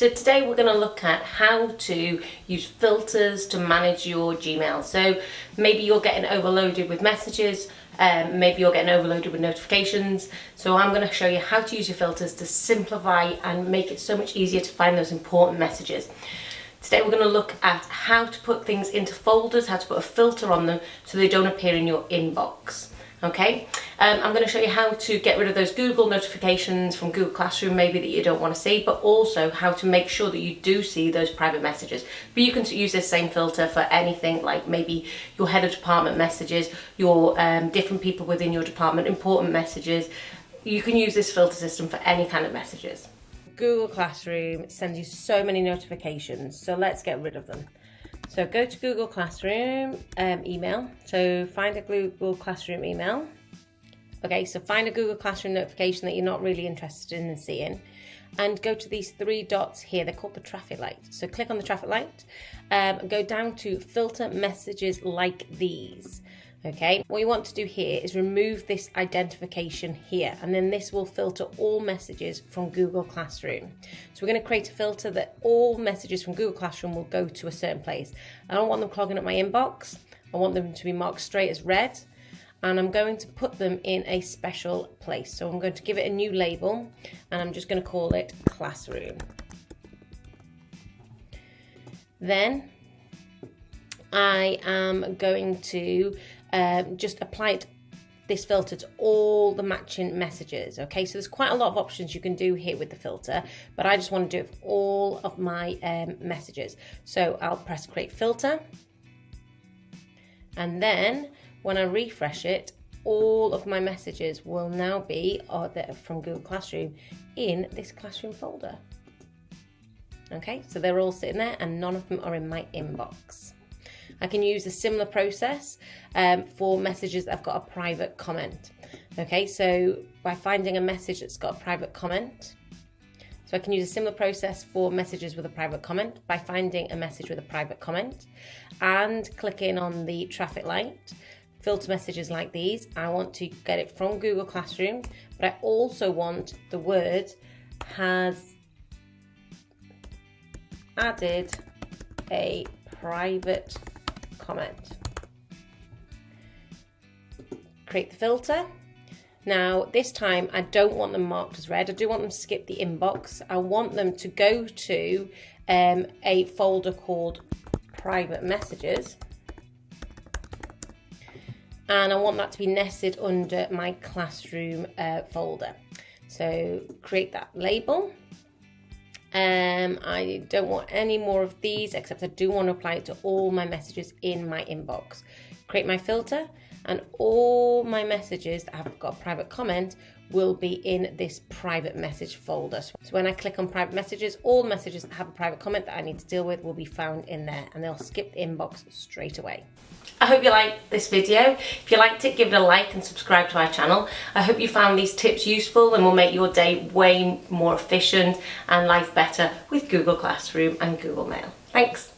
So today we're going to look at how to use filters to manage your Gmail. So maybe you're getting overloaded with messages, maybe you're getting overloaded with notifications. So I'm going to show you how to use your filters to simplify and make it so much easier to find those important messages. Today we're going to look at how to put things into folders, how to put a filter on them so they don't appear in your inbox. Okay, I'm going to show you how to get rid of those Google notifications from Google Classroom maybe that you don't want to see, but also how to make sure that you do see those private messages. But you can use this same filter for anything, like maybe your head of department messages, your different people within your department, important messages. You can use this filter system for any kind of messages. Google Classroom sends you so many notifications, so let's get rid of them. So go to Google Classroom email. So find a Google Classroom email. Okay, so find a Google Classroom notification that you're not really interested in seeing, and go to these three dots here. They're called the traffic light. So click on the traffic light, go down to filter messages like these. Okay, what you want to do here is remove this identification here, and then this will filter all messages from Google Classroom. So we're going to create a filter that all messages from Google Classroom will go to a certain place. I don't want them clogging up my inbox. I want them to be marked straight as read, and I'm going to put them in a special place. So I'm going to give it a new label, and I'm just going to call it Classroom. Then I am going to just apply this filter to all the matching messages. Okay, so there's quite a lot of options you can do here with the filter, but I just want to do it for all of my messages. So I'll press create filter, and then when I refresh it, all of my messages will now be from Google Classroom in this Classroom folder. Okay, so they're all sitting there and none of them are in my inbox. I can use a similar process for messages that have got a private comment. Okay, so by finding a message that's got a private comment, so I can use a similar process for messages with a private comment by finding a message with a private comment and clicking on the traffic light, filter messages like these. I want to get it from Google Classroom, but I also want the word has added a private comment. Create the filter. Now this time I don't want them marked as read. I do want them to skip the inbox. I want them to go to a folder called private messages, and I want that to be nested under my Classroom folder. So create that label. I don't want any more of these, except I do want to apply it to all my messages in my inbox. Create my filter, and all my messages that have got a private comment will be in this private message folder. So when I click on private messages, all messages that have a private comment that I need to deal with will be found in there, and they'll skip the inbox straight away. I hope you liked this video. If you liked it, give it a like and subscribe to our channel. I hope you found these tips useful and will make your day way more efficient and life better with Google Classroom and Google Mail. Thanks.